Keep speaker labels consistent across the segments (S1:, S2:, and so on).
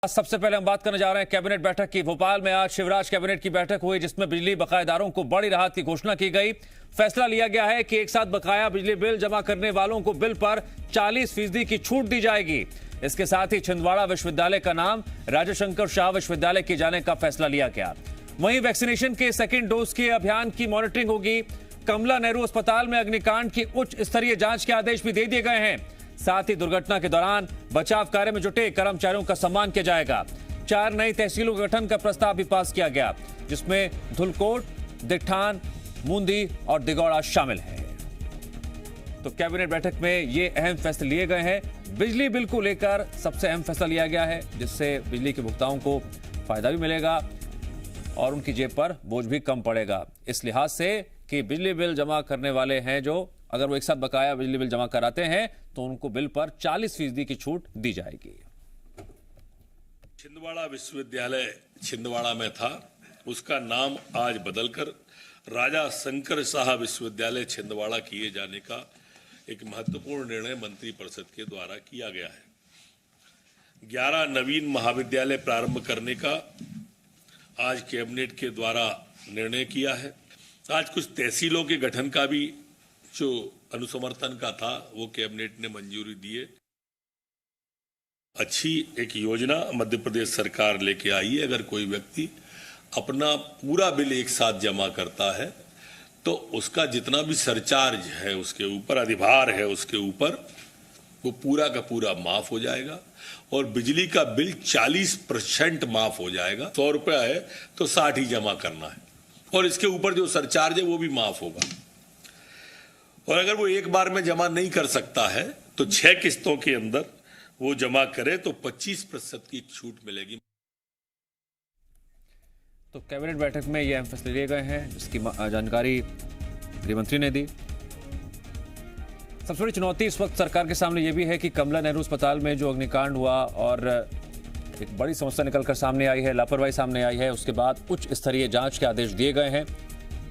S1: सबसे पहले हम बात करने जा रहे हैं कैबिनेट बैठक की। भोपाल में आज शिवराज कैबिनेट की बैठक हुई जिसमें बिजली बकायेदारों को बड़ी राहत की घोषणा की गई। फैसला लिया गया है कि एक साथ बकाया बिजली बिल जमा करने वालों को बिल पर 40% की छूट दी जाएगी। इसके साथ ही छिंदवाड़ा विश्वविद्यालय का नाम राजा शंकर शाह विश्वविद्यालय किए जाने का फैसला लिया गया। वहीं वैक्सीनेशन के सेकेंड डोज के अभियान की मॉनिटरिंग होगी। कमला नेहरू अस्पताल में अग्निकांड की उच्च स्तरीय जांच के आदेश भी दे दिए गए हैं। साथ ही दुर्घटना के दौरान बचाव कार्य में जुटे कर्मचारियों का सम्मान किया जाएगा। 4 नई तहसीलों के गठन का प्रस्ताव भी पास किया गया जिसमें धुलकोट, दिठान, मुंदी और दिगौड़ा शामिल है। तो कैबिनेट बैठक में ये अहम फैसले लिए गए हैं। बिजली बिल को लेकर सबसे अहम फैसला लिया गया है जिससे बिजली के भुगताओं को फायदा भी मिलेगा और उनकी जेब पर बोझ भी कम पड़ेगा। इस लिहाज से कि बिजली बिल जमा करने वाले हैं जो अगर वो एक साथ बकाया बिजली बिल जमा कराते हैं तो उनको बिल पर 40% की छूट दी जाएगी।
S2: छिंदवाड़ा विश्वविद्यालय छिंदवाड़ा में था, उसका नाम आज बदलकर राजा शंकर शाह विश्वविद्यालय छिंदवाड़ा किए जाने का एक महत्वपूर्ण निर्णय मंत्रिपरिषद के द्वारा किया गया है। 11 नवीन महाविद्यालय प्रारंभ करने का आज कैबिनेट के द्वारा निर्णय किया है। आज कुछ तहसीलों के गठन का भी जो अनुसमर्थन का था वो कैबिनेट ने मंजूरी दी है। अच्छी एक योजना मध्य प्रदेश सरकार लेके आई है। अगर कोई व्यक्ति अपना पूरा बिल एक साथ जमा करता है तो उसका जितना भी सरचार्ज है उसके ऊपर, अधिभार है उसके ऊपर, वो पूरा का पूरा माफ हो जाएगा और बिजली का बिल 40% माफ हो जाएगा। 100 रुपया है तो 60 ही जमा करना है और इसके ऊपर जो सरचार्ज है वो भी माफ होगा। और अगर वो एक बार में जमा नहीं कर सकता है तो 6 किस्तों के अंदर वो जमा करे तो 25% की छूट मिलेगी।
S1: तो कैबिनेट बैठक में ये अहम फैसले लिए गए हैं जिसकी जानकारी गृह मंत्री ने दी। सबसे बड़ी चुनौती इस वक्त सरकार के सामने ये भी है कि कमला नेहरू अस्पताल में जो अग्निकांड हुआ और एक बड़ी समस्या निकलकर सामने आई है, लापरवाही सामने आई है। उसके बाद उच्च स्तरीय जांच के आदेश दिए गए हैं।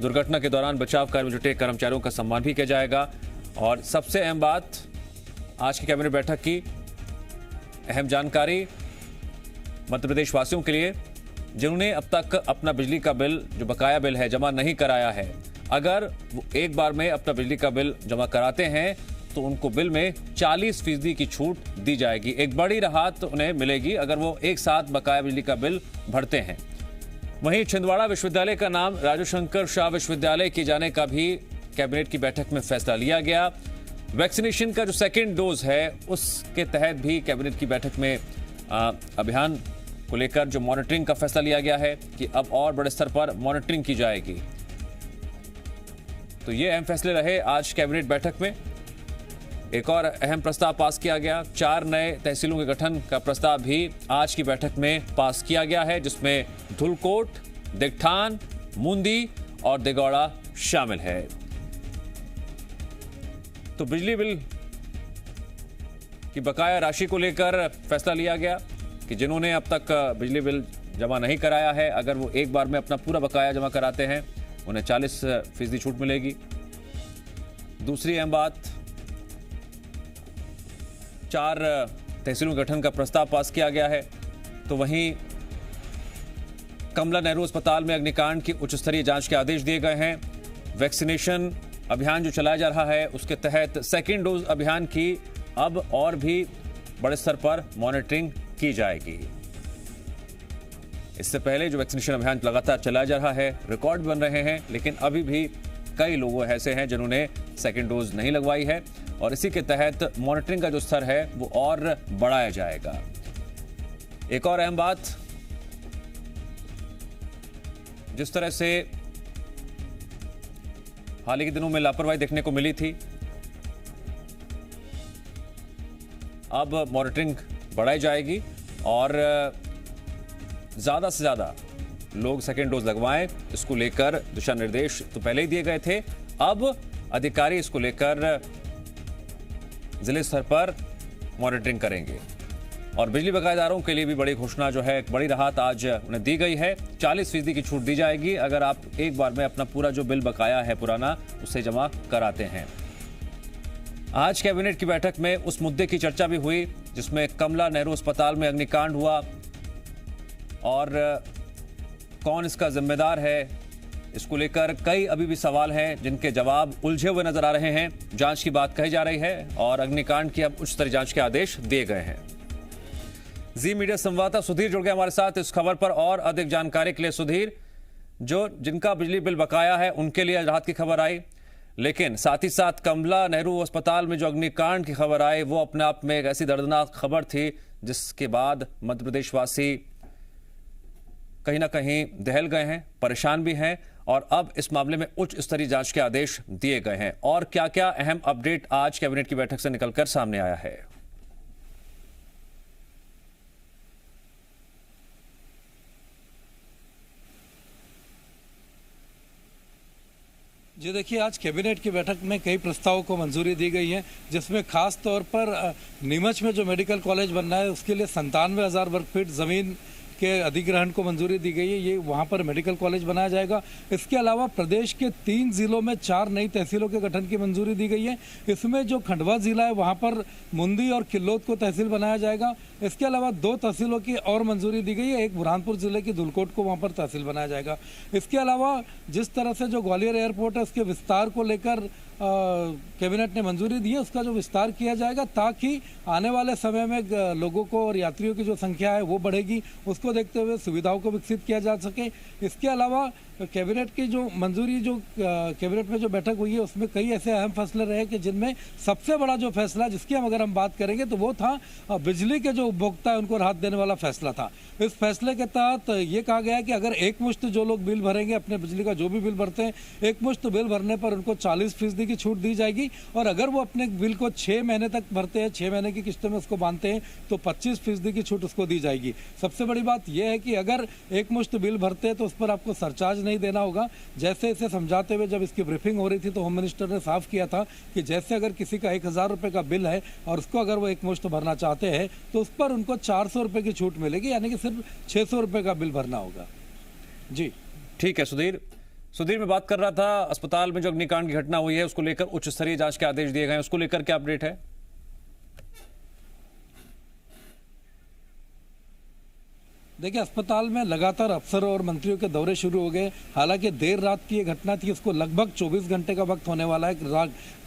S1: दुर्घटना के दौरान बचाव कार्य में जुटे कर्मचारियों का सम्मान भी किया जाएगा। और सबसे अहम बात आज की कैबिनेट बैठक की अहम जानकारी मध्य प्रदेश वासियों के लिए जिन्होंने अब तक अपना बिजली का बिल जो बकाया बिल है जमा नहीं कराया है, अगर वो एक बार में अपना बिजली का बिल जमा कराते हैं तो उनको बिल में 40% की छूट दी जाएगी। एक बड़ी राहत उन्हें मिलेगी अगर वो एक साथ बकाया बिजली का बिल भरते हैं। वहीं छिंदवाड़ा विश्वविद्यालय का नाम राजा शंकर शाह विश्वविद्यालय किए जाने का भी कैबिनेट की बैठक में फैसला लिया गया। वैक्सीनेशन का जो सेकेंड डोज है उसके तहत भी कैबिनेट की बैठक में अभियान को लेकर जो मॉनिटरिंग का फैसला लिया गया है कि अब और बड़े स्तर पर मॉनिटरिंग की जाएगी। तो ये अहम फैसले रहे आज कैबिनेट बैठक में। एक और अहम प्रस्ताव पास किया गया। 4 नए तहसीलों के गठन का प्रस्ताव भी आज की बैठक में पास किया गया है जिसमें धुलकोट, दिठान, मुंदी और दिगौड़ा शामिल है। तो बिजली बिल की बकाया राशि को लेकर फैसला लिया गया कि जिन्होंने अब तक बिजली बिल जमा नहीं कराया है, अगर वो एक बार में अपना पूरा बकाया जमा कराते हैं उन्हें 40% छूट मिलेगी। दूसरी अहम बात, 4 तहसीलों के गठन का प्रस्ताव पास किया गया है। तो वहीं कमला नेहरू अस्पताल में अग्निकांड की उच्च स्तरीय जांच के आदेश दिए गए हैं। वैक्सीनेशन अभियान जो चलाया जा रहा है उसके तहत सेकेंड डोज अभियान की अब और भी बड़े स्तर पर मॉनिटरिंग की जाएगी। इससे पहले जो वैक्सीनेशन अभियान लगातार चलाया जा रहा है, रिकॉर्ड बन रहे हैं, लेकिन अभी भी कई लोग ऐसे हैं जिन्होंने सेकेंड डोज नहीं लगवाई है और इसी के तहत मॉनिटरिंग का जो स्तर है वो और बढ़ाया जाएगा। एक और अहम बात, जिस तरह से हाल ही के दिनों में लापरवाही देखने को मिली थी, अब मॉनिटरिंग बढ़ाई जाएगी और ज्यादा से ज्यादा लोग सेकेंड डोज लगवाएं। इसको लेकर दिशा निर्देश तो पहले ही दिए गए थे, अब अधिकारी इसको लेकर जिले स्तर पर मॉनिटरिंग करेंगे। और बिजली बकायेदारों के लिए भी बड़ी घोषणा जो है, एक बड़ी राहत आज उन्हें दी गई है। 40% की छूट दी जाएगी अगर आप एक बार में अपना पूरा जो बिल बकाया है पुराना उसे जमा कराते हैं। आज कैबिनेट की बैठक में उस मुद्दे की चर्चा भी हुई जिसमें कमला नेहरू अस्पताल में अग्निकांड हुआ और कौन इसका जिम्मेदार है, इसको लेकर कई अभी भी सवाल हैं जिनके जवाब उलझे हुए नजर आ रहे हैं। जांच की बात कही जा रही है और अग्निकांड की अब उच्च स्तरीय जांच के आदेश दिए गए हैं। जी मीडिया संवाददाता सुधीर जुड़ गए हमारे साथ इस खबर पर और अधिक जानकारी के लिए। सुधीर, जिनका बिजली बिल बकाया है उनके लिए राहत की खबर आई, लेकिन साथ ही साथ कमला नेहरू अस्पताल में जो अग्निकांड की खबर आई वो अपने आप में एक ऐसी दर्दनाक खबर थी जिसके बाद मध्य प्रदेश वासी कहीं ना कहीं दहल गए हैं, परेशान भी हैं और अब इस मामले में उच्च स्तरीय जांच के आदेश दिए गए हैं। और क्या क्या अहम अपडेट आज कैबिनेट की बैठक से निकलकर सामने आया है?
S3: जी देखिए, आज कैबिनेट की बैठक में कई प्रस्तावों को मंजूरी दी गई है, जिसमें खास तौर पर नीमच में जो मेडिकल कॉलेज बनना है उसके लिए 97,000 वर्ग फीट ज़मीन के अधिग्रहण को मंजूरी दी गई है। ये वहाँ पर मेडिकल कॉलेज बनाया जाएगा। इसके अलावा प्रदेश के 3 जिलों में 4 नई तहसीलों के गठन की मंजूरी दी गई है। इसमें जो खंडवा जिला है वहाँ पर मुंदी और किल्लोद को तहसील बनाया जाएगा। इसके अलावा 2 तहसीलों की और मंजूरी दी गई है, एक बुरहानपुर जिले की धुलकोट को वहाँ पर तहसील बनाया जाएगा। इसके अलावा जिस तरह से जो ग्वालियर एयरपोर्ट है उसके विस्तार को लेकर कैबिनेट ने मंजूरी दी है, उसका जो विस्तार किया जाएगा ताकि आने वाले समय में लोगों को और यात्रियों की जो संख्या है वो बढ़ेगी, उसको देखते हुए सुविधाओं को विकसित किया जा सके। इसके अलावा कैबिनेट की जो मंजूरी जो कैबिनेट में जो बैठक हुई है उसमें कई ऐसे अहम फैसले रहे कि जिनमें सबसे बड़ा जो फैसला जिसकी अगर हम बात करेंगे तो वो था बिजली के जो उपभोक्ता है उनको राहत देने वाला फैसला था। इस फैसले के तहत ये कहा गया कि अगर एक मुश्त जो लोग बिल भरेंगे, अपने बिजली का जो भी बिल भरते हैं, एक मुश्त बिल भरने पर उनको 40% की छूट दी जाएगी और अगर वो अपने बिल को 6 महीने तक भरते हैं, 6 महीने की किस्तों में उसको बांधते हैं तो 25% की छूट उसको दी जाएगी। सबसे बड़ी बात यह है कि अगर एक मुश्त बिल भरते हैं तो उस पर आपको सरचार्ज नहीं देना होगा। जैसे इसे समझाते हुए जब इसकी ब्रीफिंग हो रही थी तो होम मिनिस्टर ने साफ किया था कि जैसे अगर किसी का 1,000 रुपये का बिल है और उसको अगर वो एक मुश्त भरना चाहते हैं तो उस पर उनको 400 रुपये की छूट मिलेगी, यानी कि सिर्फ 600 रुपये का बिल भरना होगा। जी
S1: ठीक है सुधीर, मैं बात कर रहा था अस्पताल में जो अग्निकांड की घटना हुई है उसको लेकर उच्च स्तरीय जांच के आदेश दिए गए हैं, उसको लेकर क्या अपडेट है?
S3: देखिए, अस्पताल में लगातार अफसरों और मंत्रियों के दौरे शुरू हो गए। हालांकि देर रात की ये घटना थी, इसको लगभग 24 घंटे का वक्त होने वाला है।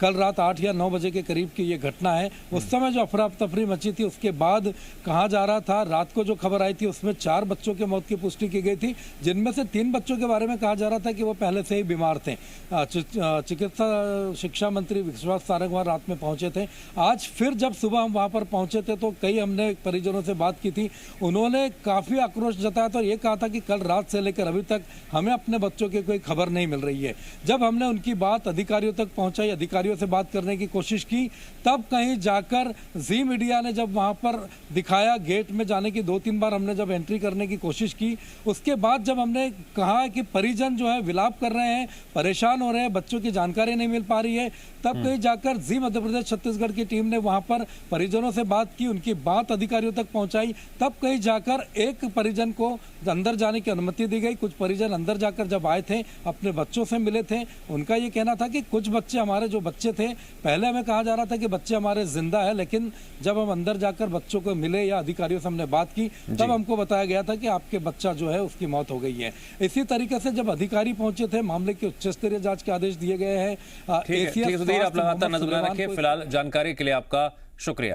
S3: कल रात 8 या 9 बजे के करीब की ये घटना है। उस समय जो अफरा तफरी मची थी उसके बाद कहा जा रहा था, रात को जो खबर आई थी उसमें 4 बच्चों की मौत की पुष्टि की गई थी, जिनमें से 3 बच्चों के बारे में कहा जा रहा था कि वो पहले से ही बीमार थे। चिकित्सा शिक्षा मंत्री विश्वास सारंग वहाँ रात में पहुंचे थे। आज फिर जब सुबह हम वहाँ पर पहुंचे थे तो कई हमने परिजनों से बात की थी, उन्होंने काफ़ी आक्रोश जताया तो ये कहा था कि कल रात से लेकर अभी तक हमें अपने बच्चों की कोई खबर नहीं मिल रही है। जब हमने उनकी बात अधिकारियों तक पहुंचाई, अधिकारियों से बात करने की कोशिश की, तब कहीं जाकर जी मीडिया ने जब वहां पर दिखाया, गेट में जाने की 2-3 बार हमने जब एंट्री करने की कोशिश की, उसके बाद जब हमने कहा कि परिजन जो है विलाप कर रहे हैं, परेशान हो रहे हैं, बच्चों की जानकारी नहीं मिल पा रही है, तब कहीं जाकर जी मध्य प्रदेश छत्तीसगढ़ की टीम ने वहां पर परिजनों से बात की, उनकी बात अधिकारियों तक पहुंचाई। तब कहीं जाकर एक परिजन को अंदर जाने की अनुमति दी गई। कुछ परिजन अंदर जाकर जब आए थे, अपने बच्चों से मिले थे, उनका ये कहना था कि कुछ बच्चे हमारे जो बच्चे थे, पहले हमें कहा जा रहा था कि बच्चे हमारे जिंदा है, लेकिन जब हम अंदर जाकर बच्चों को मिले या अधिकारियों से हमने बात की तब हमको बताया गया था कि आपके बच्चा जो है उसकी मौत हो गई है। इसी तरीके से जब अधिकारी पहुंचे थे, मामले की उच्च स्तरीय जांच के आदेश दिए गए हैं।
S1: आप लगातार नजर रखें। फिलहाल जानकारी के लिए आपका शुक्रिया।